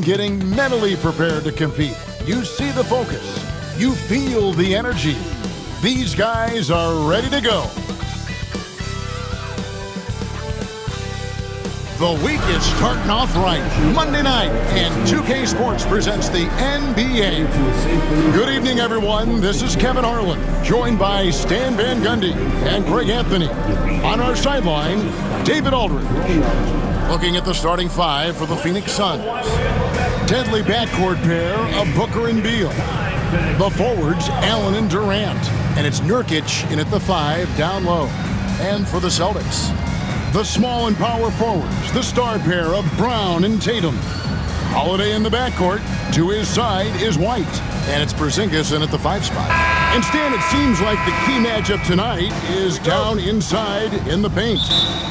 getting mentally prepared to compete. You see the focus. You feel the energy. These guys are ready to go. The week is starting off right. Monday night, and 2K Sports presents the NBA. Good evening, everyone. This is Kevin Harlan, joined by Stan Van Gundy and Greg Anthony. On our sideline, David Aldridge. Looking at the starting five for the Phoenix Suns. Deadly backcourt pair of Booker and Beal. The forwards, Allen and Durant. And it's Nurkic in at the 5 down low. And for the Celtics, the small and power forwards, the star pair of Brown and Tatum. Holiday in the backcourt. To his side is White. And it's Porzingis in at the 5 spot. Instead, it seems like the key matchup tonight is down inside in the paint.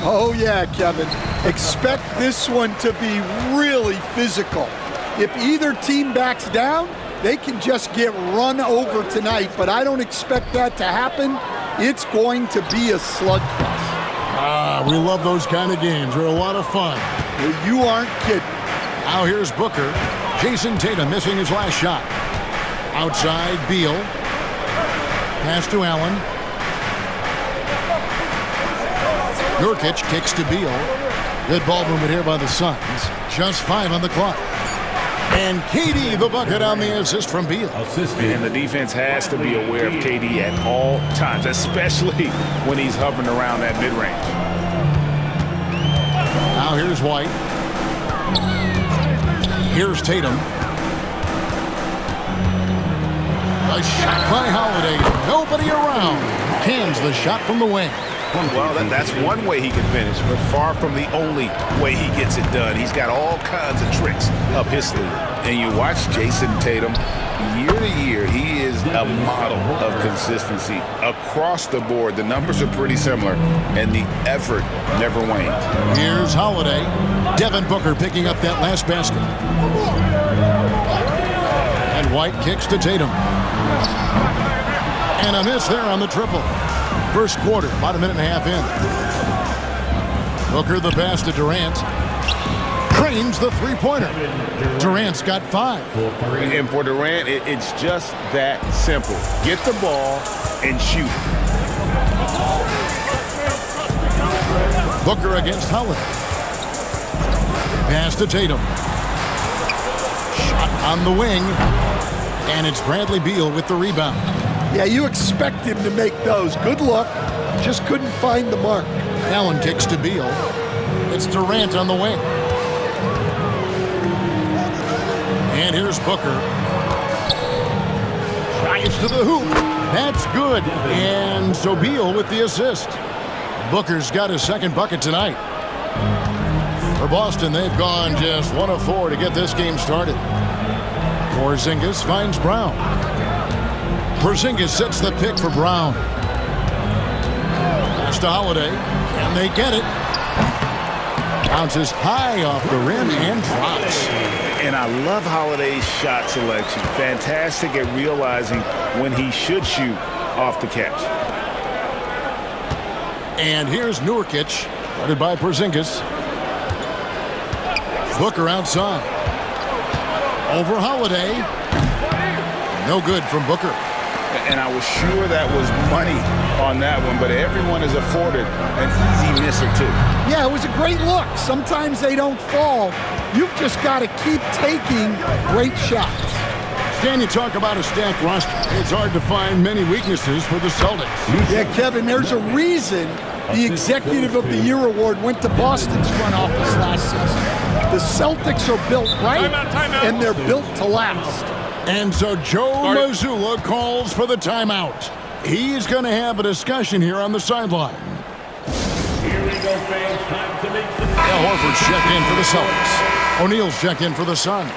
Oh, yeah, Kevin. Expect this one to be really physical. If either team backs down, they can just get run over tonight, but I don't expect that to happen. It's going to be a slugfest. We love those kind of games. They're a lot of fun. Well, you aren't kidding. Now here's Booker. Jason Tatum missing his last shot. Outside, Beal. Pass to Allen. Nurkic kicks to Beal. Good ball movement here by the Suns. Just 5 on the clock. And KD, the bucket on the assist from Beal. And the defense has to be aware of KD at all times, especially when he's hovering around that mid-range. Now here's White. Here's Tatum. A shot by Holiday. Nobody around. Cans the shot from the wing. Well, that's one way he can finish, but far from the only way he gets it done. He's got all kinds of tricks up his sleeve. And you watch Jason Tatum, year to year, he is a model of consistency. Across the board, the numbers are pretty similar, and the effort never wanes. Here's Holiday. Devin Booker picking up that last basket. And White kicks to Tatum. And a miss there on the triple. First quarter, about a minute and a half in. Booker the pass to Durant. Cranes the three-pointer. Durant's got 5. And for Durant, it's just that simple. Get the ball and shoot. Booker against Holiday. Pass to Tatum. Shot on the wing. And it's Bradley Beal with the rebound. Yeah, you expect him to make those. Good luck. Just couldn't find the mark. Allen kicks to Beal. It's Durant on the wing. And here's Booker. Drives to the hoop. That's good. And so Beal with the assist. Booker's got his second bucket tonight. For Boston, they've gone just 1 of 4 to get this game started. Porzingis finds Brown. Porzingis sets the pick for Brown. Pass to Holiday. Can they get it? Bounces high off the rim and drops. And I love Holiday's shot selection. Fantastic at realizing when he should shoot off the catch. And here's Nurkic, guarded by Porzingis. Booker outside. Over Holiday. No good from Booker. And I was sure that was money on that one, but everyone is afforded an easy miss or two. Yeah, it was a great look. Sometimes they don't fall. You've just got to keep taking great shots. Stan, you talk about a stacked roster. It's hard to find many weaknesses for the Celtics. Yeah, Kevin, there's a reason the Executive of the Year award went to Boston's front office last season. The Celtics are built right, and they're built to last. And so Joe Mazzulla calls for the timeout. He's going to have a discussion here on the sideline. Al Horford's checked in for the Celtics. O'Neal's checked in for the Suns.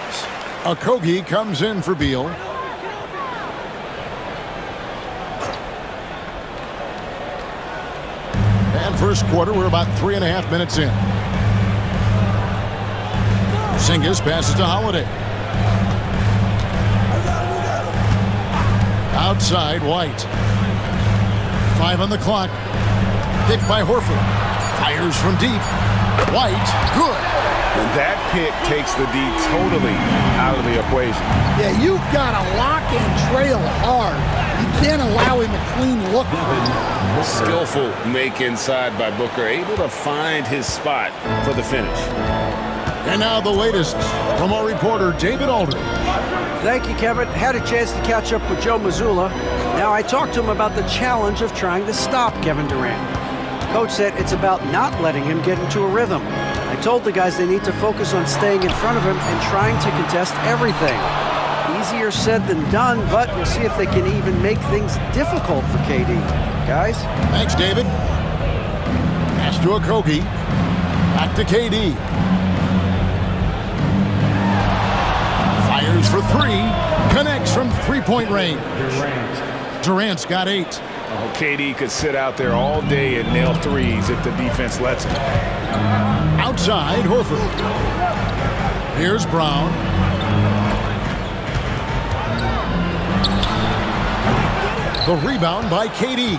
Okogie comes in for Beal. And first quarter, we're about 3.5 minutes in. Porzingis passes to Holiday. Outside, White. 5 on the clock. Picked by Horford. Fires from deep. White, good. And that pick takes the D totally out of the equation. Yeah, you've got to lock and trail hard. You can't allow him a clean look. Skillful make inside by Booker, able to find his spot for the finish. And now the latest from our reporter, David Aldridge. Thank you, Kevin. Had a chance to catch up with Joe Mazzulla. Now I talked to him about the challenge of trying to stop Kevin Durant. Coach said it's about not letting him get into a rhythm. I told the guys they need to focus on staying in front of him and trying to contest everything. Easier said than done, but we'll see if they can even make things difficult for KD. Guys? Thanks, David. Pass to Okogie. Back to KD. Fires for three. Connects from three-point range. Durant's got 8. Oh, KD could sit out there all day and nail threes if the defense lets him. Outside, Horford. Here's Brown. The rebound by KD.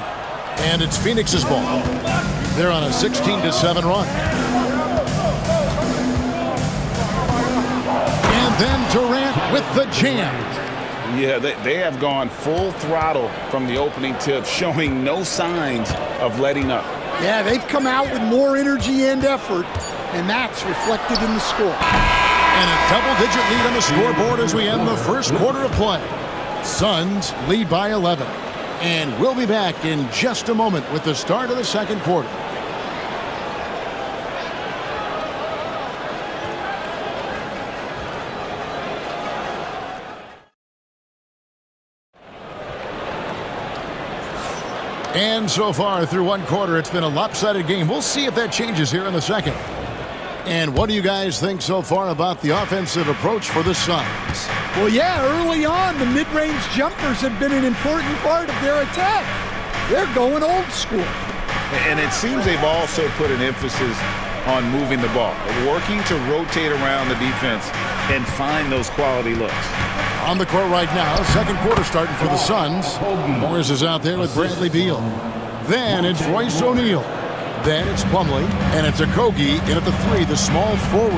And it's Phoenix's ball. They're on a 16-7 run. And then Durant with the jam. Yeah, they have gone full throttle from the opening tip, showing no signs of letting up. Yeah, they've come out with more energy and effort, and that's reflected in the score. And a double-digit lead on the scoreboard as we end the first quarter of play. Suns lead by 11. And we'll be back in just a moment with the start of the second quarter. And so far through one quarter, it's been a lopsided game. We'll see if that changes here in the second. And what do you guys think so far about the offensive approach for the Suns? Well, yeah, early on, the mid-range jumpers have been an important part of their attack. They're going old school. And it seems they've also put an emphasis on moving the ball, working to rotate around the defense and find those quality looks. On the court right now, second quarter starting for the Suns. Morris is out there with Bradley Beal. Then it's Royce O'Neal. Then it's Plumlee, and it's Okogie in at the 3, the small forward.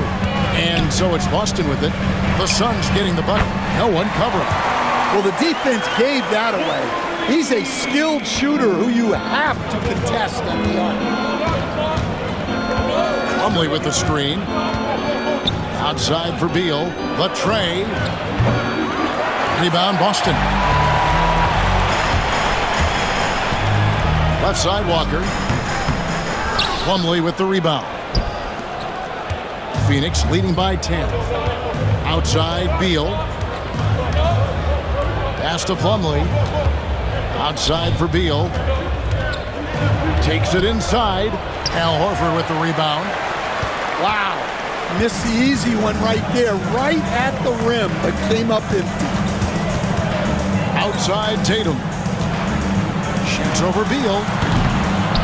And so it's Boston with it. The Suns getting the bucket. No one covering. Well, the defense gave that away. He's a skilled shooter who you have to contest at the arc. Plumlee with the screen. Outside for Beal. The tray. Rebound, Boston. Left side, Walker. Plumlee with the rebound. Phoenix leading by 10. Outside, Beal. Pass to Plumlee. Outside for Beal. Takes it inside. Al Horford with the rebound. Wow. Missed the easy one right there, right at the rim, but came up empty. Outside, Tatum. Shoots over Beal.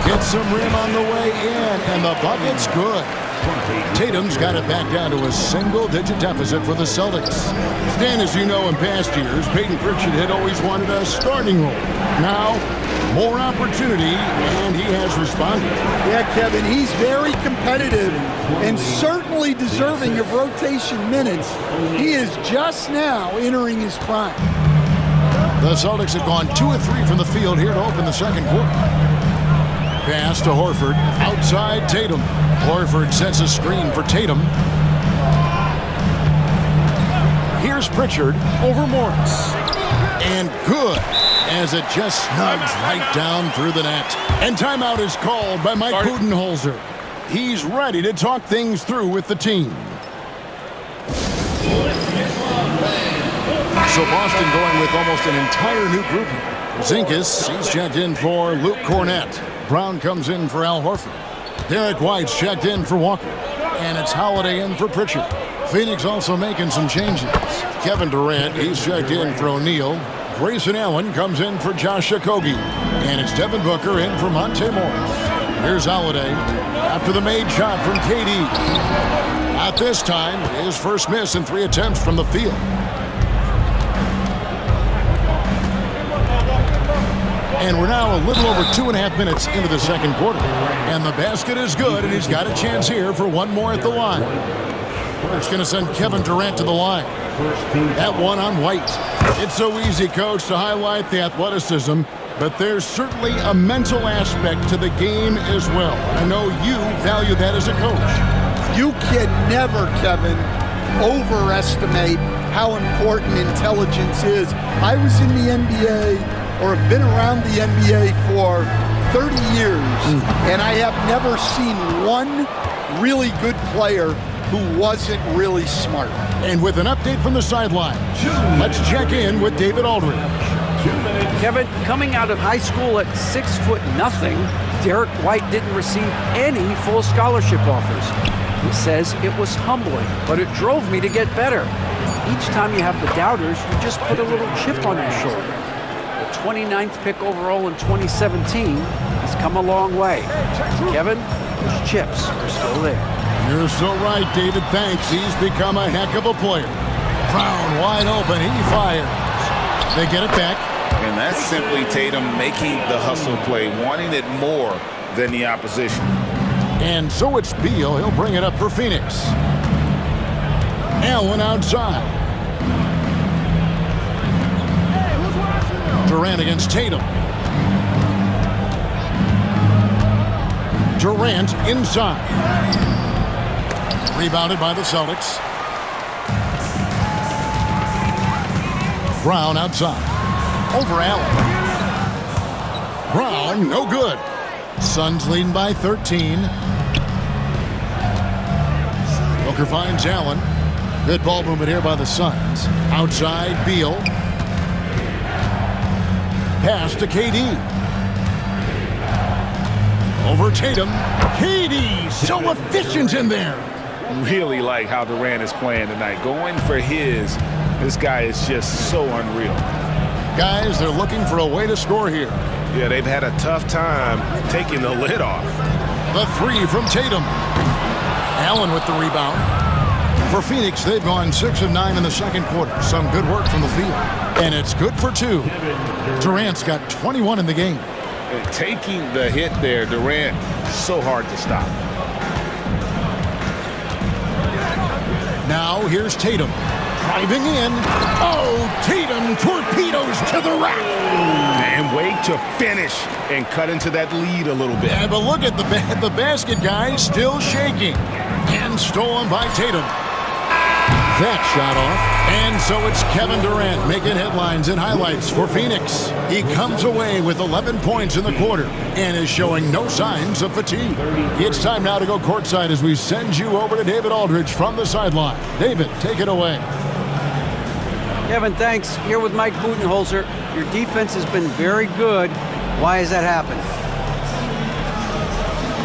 Gets some rim on the way in, and the bucket's good. Tatum's got it back down to a single-digit deficit for the Celtics. Stan, as you know, in past years, Peyton Pritchard had always wanted a starting role. Now, more opportunity, and he has responded. Yeah, Kevin, he's very competitive and certainly deserving of rotation minutes. He is just now entering his prime. The Celtics have gone 2 of 3 from the field here to open the second quarter. Pass to Horford. Outside, Tatum. Horford sets a screen for Tatum. Here's Pritchard over Morris. And good, as it just snugs right down through the net. And timeout is called by Mike Budenholzer. He's ready to talk things through with the team. So Boston going with almost an entire new group here. Zinkas, he's checked in for Luke Cornett. Brown comes in for Al Horford. Derek White's checked in for Walker. And it's Holiday in for Pritchard. Phoenix also making some changes. Kevin Durant, he's checked in for O'Neal. Grayson Allen comes in for Josh Okogie. And it's Devin Booker in for Monte Morris. Here's Holiday after the made shot from KD. At this time, his first miss in 3 attempts from the field. And we're now a little over 2.5 minutes into the second quarter. And the basket is good, and he's got a chance here for one more at the line. It's going to send Kevin Durant to the line. That one on White. It's so easy, Coach, to highlight the athleticism, but there's certainly a mental aspect to the game as well. I know you value that as a coach. You can never, Kevin, overestimate how important intelligence is. I was in the NBA, or have been around the NBA for 30 years, and I have never seen one really good player who wasn't really smart. And with an update from the sideline, let's check in with David Aldridge. Kevin, coming out of high school at 6'0", Derek White didn't receive any full scholarship offers. He says it was humbling, but it drove me to get better. Each time you have the doubters, you just put a little chip on your shoulder. The 29th pick overall in 2017 has come a long way. Kevin, those chips are still there. You're so right, David. Thanks. He's become a heck of a player. Brown wide open. He fires. They get it back. And that's simply Tatum making the hustle play, wanting it more than the opposition. And so it's Beal. He'll bring it up for Phoenix. Allen outside. Durant against Tatum. Durant inside. Rebounded by the Celtics. Brown outside. Over Allen. Brown, no good. Suns leading by 13. Booker finds Allen. Good ball movement here by the Suns. Outside, Beal. Pass to KD. Over Tatum. KD, so efficient in there. Really like how Durant is playing tonight. Going for his. This guy is just so unreal. Guys, they're looking for a way to score here. Yeah, they've had a tough time taking the lid off. The three from Tatum. Allen with the rebound. For Phoenix, they've gone 6 of 9 in the second quarter. Some good work from the field. And it's good for 2. Durant's got 21 in the game. And taking the hit there, Durant, so hard to stop. Now here's Tatum. Driving in. Oh, Tatum torpedoes to the rack. And wait to finish and cut into that lead a little bit. Yeah, but look at the basket, guys, still shaking. And stolen by Tatum. That shot off. And so it's Kevin Durant making headlines and highlights for Phoenix. He comes away with 11 points in the quarter and is showing no signs of fatigue. It's time now to go courtside as we send you over to David Aldridge from the sideline. David, take it away. Kevin, thanks. Here with Mike Budenholzer. Your defense has been very good. Why has that happened?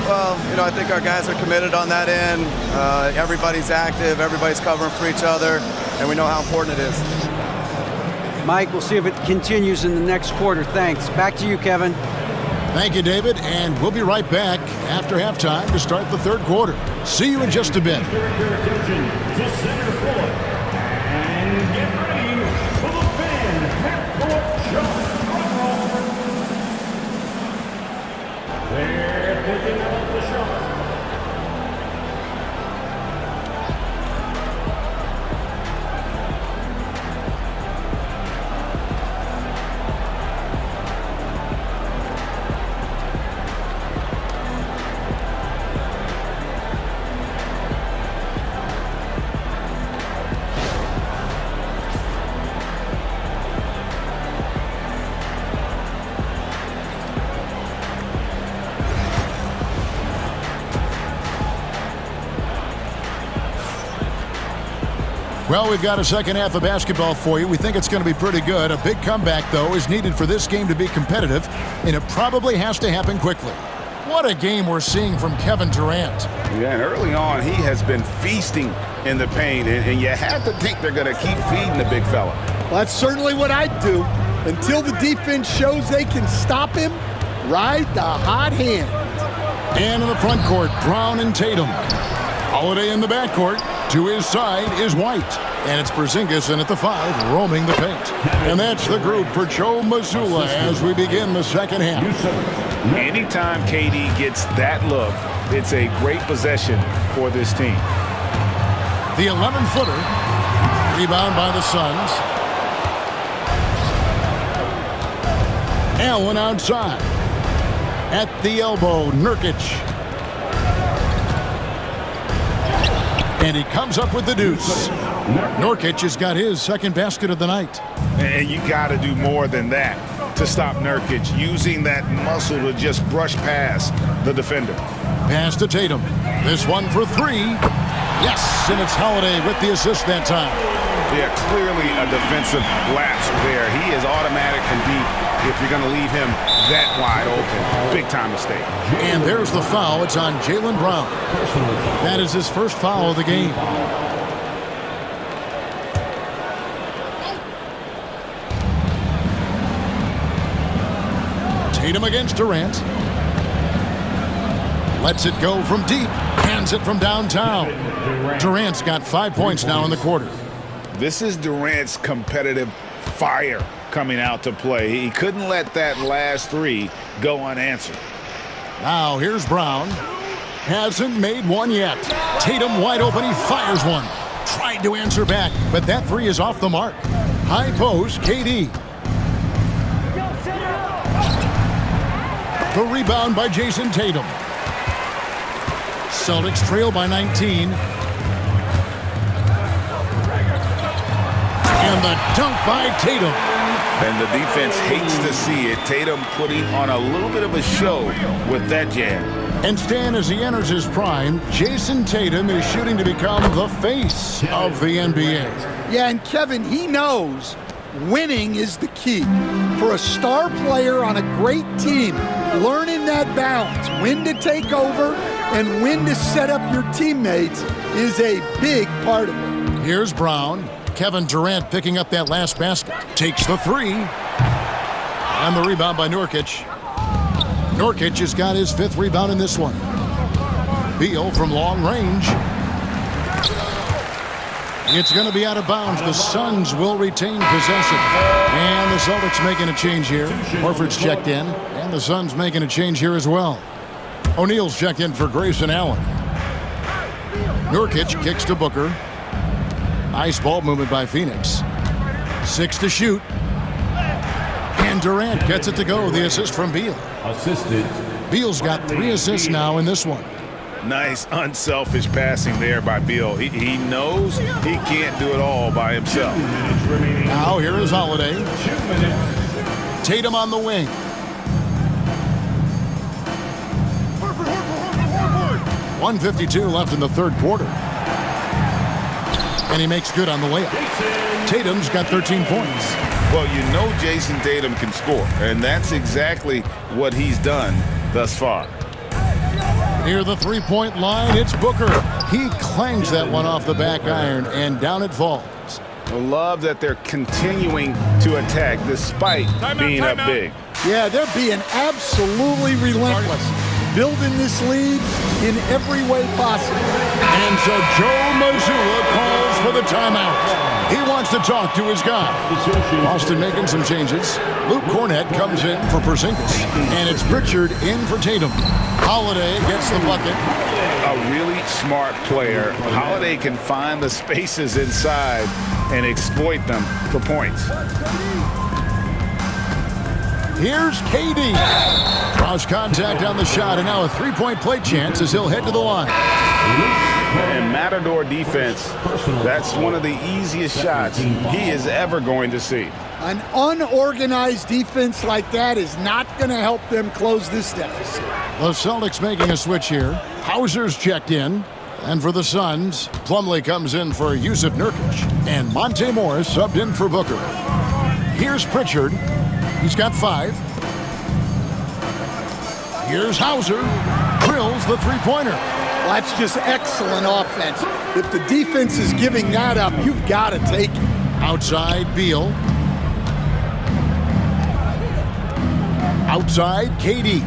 Well, I think our guys are committed on that end. Everybody's active, everybody's covering for each other, and we know how important it is. Mike, we'll see if it continues in the next quarter. Thanks. Back to you, Kevin. Thank you, David, and we'll be right back after halftime to start the third quarter. See you in just a bit. Well, we've got a second half of basketball for you. We think it's going to be pretty good. A big comeback, though, is needed for this game to be competitive, and it probably has to happen quickly. What a game we're seeing from Kevin Durant. Yeah, and early on, he has been feasting in the paint, and you have to think they're going to keep feeding the big fella. Well, that's certainly what I'd do. Until the defense shows they can stop him, ride the hot hand. And in the front court, Brown and Tatum. Holiday in the backcourt. To his side is White. And it's Porzingis in at the 5, roaming the paint. And that's the group for Joe Mazzulla as we begin the second half. Anytime KD gets that look, it's a great possession for this team. The 11-footer. Rebound by the Suns. Allen outside. At the elbow, Nurkic. And he comes up with the deuce. Nurkic has got his second basket of the night. And you got to do more than that to stop Nurkic, using that muscle to just brush past the defender. Pass to Tatum. This one for 3. Yes, and it's Holiday with the assist that time. Yeah, clearly a defensive lapse there. He is automatic from deep if you're going to leave him that wide open. Big time mistake. And there's the foul. It's on Jaylen Brown. That is his first foul of the game. Tatum against Durant. Lets it go from deep. Hands it from downtown. Durant's got 5 points now in the quarter. This is Durant's competitive fire coming out to play. He couldn't let that last 3 go unanswered. Now here's Brown. Hasn't made one yet. Tatum wide open. He fires one. Tried to answer back, but that 3 is off the mark. High post, KD. The rebound by Jason Tatum. Celtics trail by 19. And the dunk by Tatum. And the defense hates to see it. Tatum putting on a little bit of a show with that jam. And Stan, as he enters his prime, Jason Tatum is shooting to become the face of the NBA. Yeah, and Kevin, he knows winning is the key. For a star player on a great team, learning that balance, when to take over and when to set up your teammates, is a big part of it. Here's Brown. Kevin Durant picking up that last basket. Takes the 3. And the rebound by Nurkic. Nurkic has got his 5th rebound in this one. Beal from long range. It's going to be out of bounds. The Suns will retain possession. And the Celtics making a change here. Horford's checked in. And the Suns making a change here as well. O'Neal's checked in for Grayson Allen. Nurkic kicks to Booker. Nice ball movement by Phoenix. 6 to shoot. And Durant gets it to go. The assist from Beal. Assisted. Beal's got 3 assists now in this one. Nice unselfish passing there by Beal. He knows he can't do it all by himself. Now here is Holiday. Tatum on the wing. .152 left in the third quarter. And he makes good on the layup. Tatum's got 13 points. Well, you know Jason Tatum can score, and that's exactly what he's done thus far. Near the three-point line, it's Booker. He clangs that one off the back iron, and down it falls. I love that they're continuing to attack despite being up big. Yeah, they're being absolutely relentless, building this lead in every way possible. And so Joe Mazzulla calls for the timeout. He wants to talk to his guy. Boston making some changes. Luke Cornett comes in for Porzingis. And it's Pritchard in for Tatum. Holiday gets the bucket. A really smart player. Holiday can find the spaces inside and exploit them for points. Here's KD. Cross contact on the shot, and now a three-point play chance as he'll head to the line. And Matador defense, that's one of the easiest shots he is ever going to see. An unorganized defense like that is not going to help them close this deficit. The Celtics making a switch here. Hauser's checked in. And for the Suns, Plumlee comes in for Yusuf Nurkic. And Monte Morris subbed in for Booker. Here's Pritchard. He's got 5. Here's Hauser. Drills the three-pointer. Well, that's just excellent offense. If the defense is giving that up, you've got to take it. Outside, Beal. Outside, KD.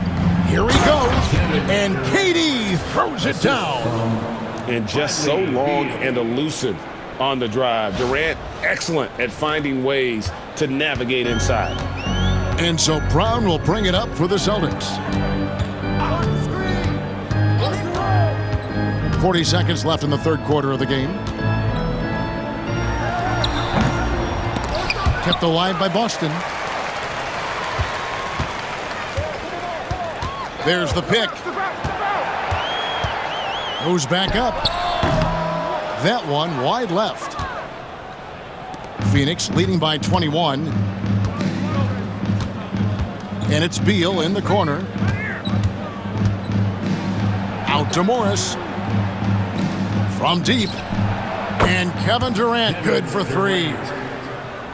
Here he goes. And KD throws it down. and just so long and elusive on the drive. Durant, excellent at finding ways to navigate inside. And so Brown will bring it up for the Celtics. 40 seconds left in the third quarter of the game. Kept alive by Boston. There's the pick. Goes back up. That one wide left. Phoenix leading by 21. And it's Beal in the corner. Out to Morris. From deep. And Kevin Durant good for three.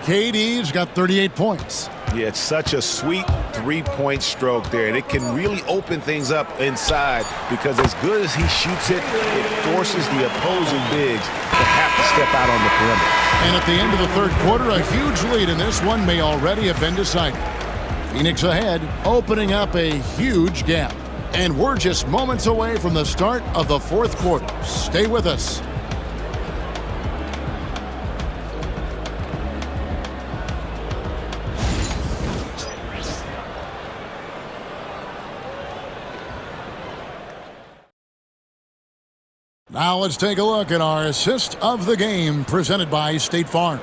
KD's got 38 points. Yeah, it's such a sweet three-point stroke there, and it can really open things up inside because as good as he shoots it, it forces the opposing bigs to have to step out on the perimeter. And at the end of the third quarter, a huge lead in this one may already have been decided. Phoenix ahead, opening up a huge gap. And we're just moments away from the start of the fourth quarter. Stay with us. Now let's take a look at our assist of the game presented by State Farm.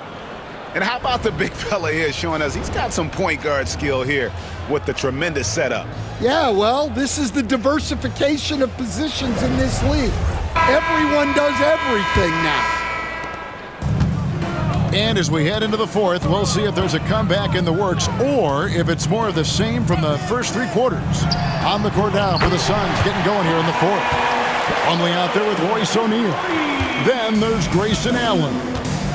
And how about the big fella here showing us he's got some point guard skill here with the tremendous setup. Yeah, well, this is the diversification of positions in this league. Everyone does everything now. And as we head into the fourth, we'll see if there's a comeback in the works or if it's more of the same from the first three quarters. On the court now for the Suns, getting going here in the fourth. Only out there with Royce O'Neal. Then there's Grayson Allen.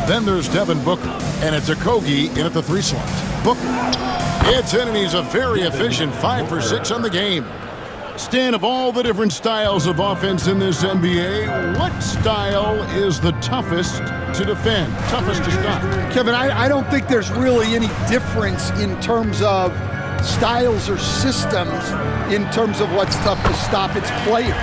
Then there's Devin Booker. And it's Okogie in at the 3 slot. Booker. It's in, and he's a very efficient 5 for 6 on the game. Stan, of all the different styles of offense in this NBA, what style is the toughest to defend, toughest to stop? Kevin, I don't think there's really any difference in terms of styles or systems in terms of what's tough to stop. It's players.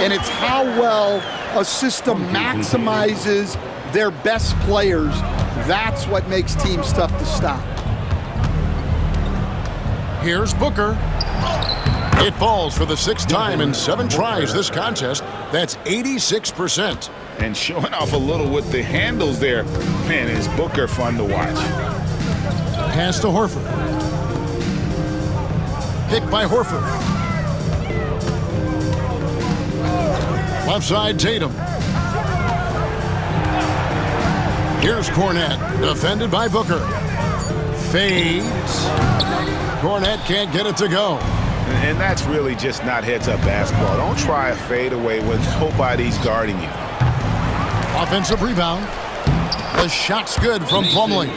And it's how well a system maximizes their best players. That's what makes teams tough to stop. Here's Booker. It falls for the 6th time in 7 tries this contest. That's 86%. And showing off a little with the handles there. Man, is Booker fun to watch. Pass to Horford. Pick by Horford. Left side, Tatum. Here's Cornette, defended by Booker. Fades. Cornette can't get it to go. And that's really just not heads-up basketball. Don't try a fadeaway when nobody's guarding you. Offensive rebound. The shot's good from Plumlee.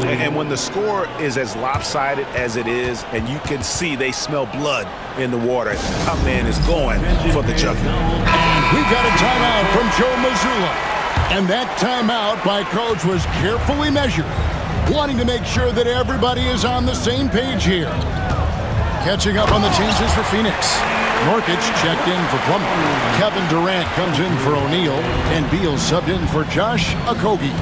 And when the score is as lopsided as it is, and you can see they smell blood in the water, top man is going for the jugular. We've got a timeout from Joe Mazzulla. And that timeout by Coach was carefully measured, wanting to make sure that everybody is on the same page here. Catching up on the changes for Phoenix. Nurkic checked in for Plumlee. Kevin Durant comes in for O'Neal, and Beal subbed in for Josh Okogie.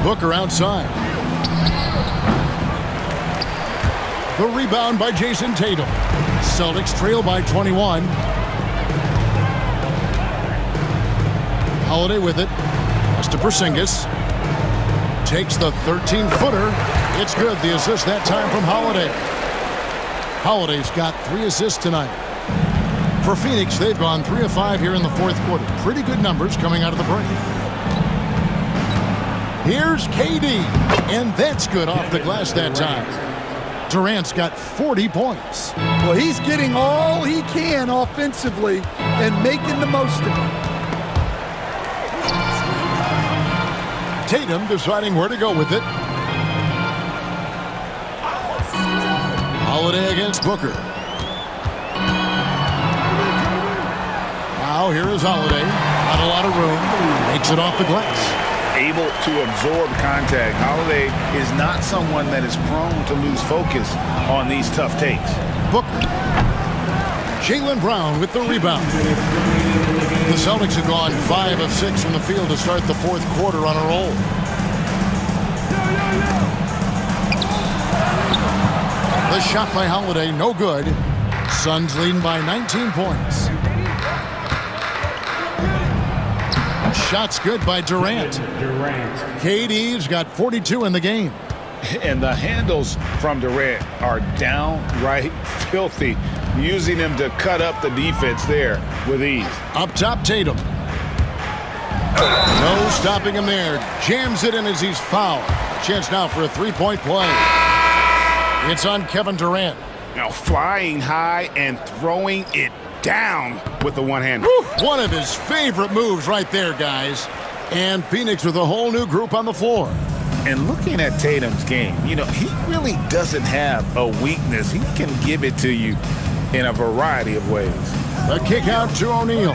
Booker outside. The rebound by Jason Tatum. Celtics trail by 21. Holiday with it. Pass to Porzingis. Takes the 13-footer. It's good. The assist that time from Holiday. Holiday's got 3 assists tonight. For Phoenix, they've gone 3 of 5 here in the fourth quarter. Pretty good numbers coming out of the break. Here's KD, and that's good off the glass that time. Durant's got 40 points. Well, he's getting all he can offensively and making the most of it. Tatum deciding where to go with it. Holiday against Booker. Now here is Holiday. Not a lot of room. Makes it off the glass. Able to absorb contact. Holiday is not someone that is prone to lose focus on these tough takes. Booker. Jaylen Brown with the rebound. The Celtics have gone 5 of 6 from the field to start the fourth quarter on a roll. The shot by Holiday, no good. Suns leading by 19 points. Shots good by Durant. KD's got 42 in the game. And the handles from Durant are downright filthy, using him to cut up the defense there with ease. Up top, Tatum. No stopping him there. Jams it in as he's fouled. Chance now for a three-point play. It's on Kevin Durant. Now flying high and throwing it down with the one-hander. One of his favorite moves right there, guys. And Phoenix with a whole new group on the floor. And looking at Tatum's game, you know, he really doesn't have a weakness. He can give it to you in a variety of ways. The kick out to O'Neal.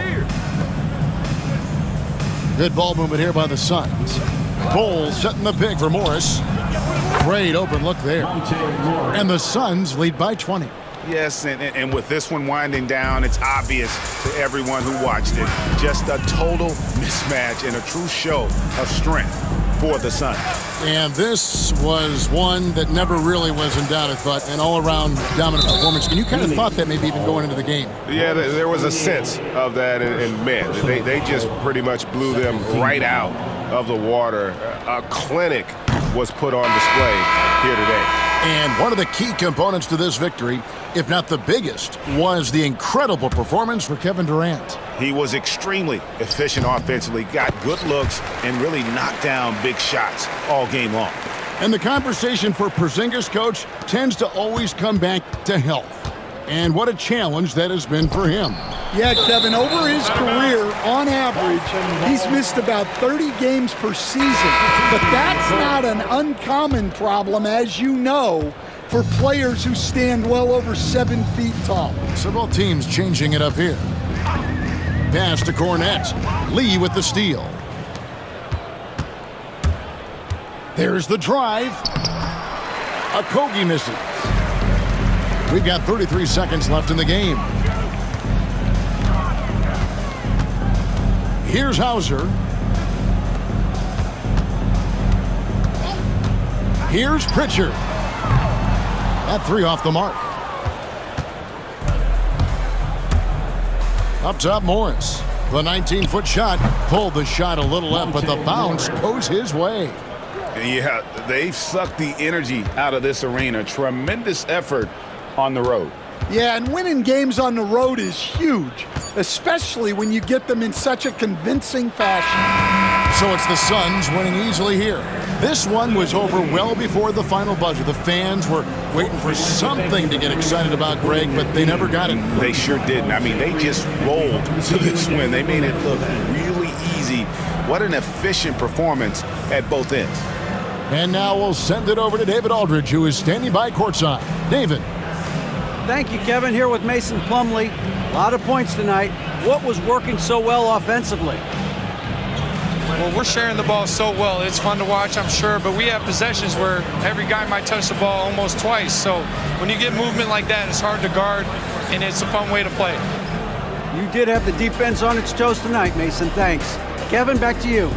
Good ball movement here by the Suns. Cole setting the pick for Morris. Great open look there. And the Suns lead by 20. Yes, and with this one winding down, it's obvious to everyone who watched it. Just a total mismatch and a true show of strength for the Suns. And this was one that never really was in doubt, I thought, an all-around dominant performance. And you kind of thought that maybe even going into the game. Yeah, there was a sense of that, and man, they just pretty much blew them right out of the water. A clinic was put on display here today. And one of the key components to this victory, if not the biggest, was the incredible performance for Kevin Durant. He was extremely efficient offensively, got good looks, and really knocked down big shots all game long. And the conversation for Porzingis, coach, tends to always come back to health. And what a challenge that has been for him. Yeah, Kevin, over his career, on average, he's missed about 30 games per season. But that's not an uncommon problem, as you know, for players who stand well over 7 feet tall. So both teams changing it up here. Pass to Cornette. Lee with the steal. There's the drive. Okogie misses. We've got 33 seconds left in the game. Here's Hauser. Here's Pritchard. That three off the mark. Up top, Morris. The 19-foot shot pulled the shot a little left, but the bounce goes his way. Yeah, they've sucked the energy out of this arena. Tremendous effort on the road. Yeah, and winning games on the road is huge, especially when you get them in such a convincing fashion. So it's the Suns winning easily here. This one was over well before the final buzzer. The fans were waiting for something to get excited about, Greg, but they never got it. They sure didn't. I mean, they just rolled to this win. They made it look really easy. What an efficient performance at both ends. And now we'll send it over to David Aldridge, who is standing by courtside. David. Thank you, Kevin. Here with Mason Plumlee. A lot of points tonight. What was working so well offensively? Well, we're sharing the ball so well. It's fun to watch, I'm sure, but we have possessions where every guy might touch the ball almost twice. So when you get movement like that, it's hard to guard, and it's a fun way to play. You did have the defense on its toes tonight, Mason. Thanks. Kevin, back to you.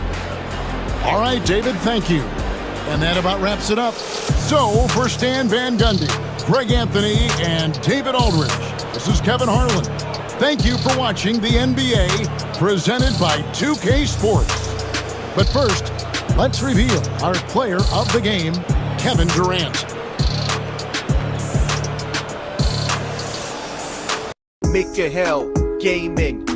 All right, David, thank you. And that about wraps it up. So for Stan Van Gundy, Greg Anthony, and David Aldridge, this is Kevin Harlan. Thank you for watching the NBA presented by 2K Sports. But first, let's reveal our player of the game, Kevin Durant. Make your hell gaming.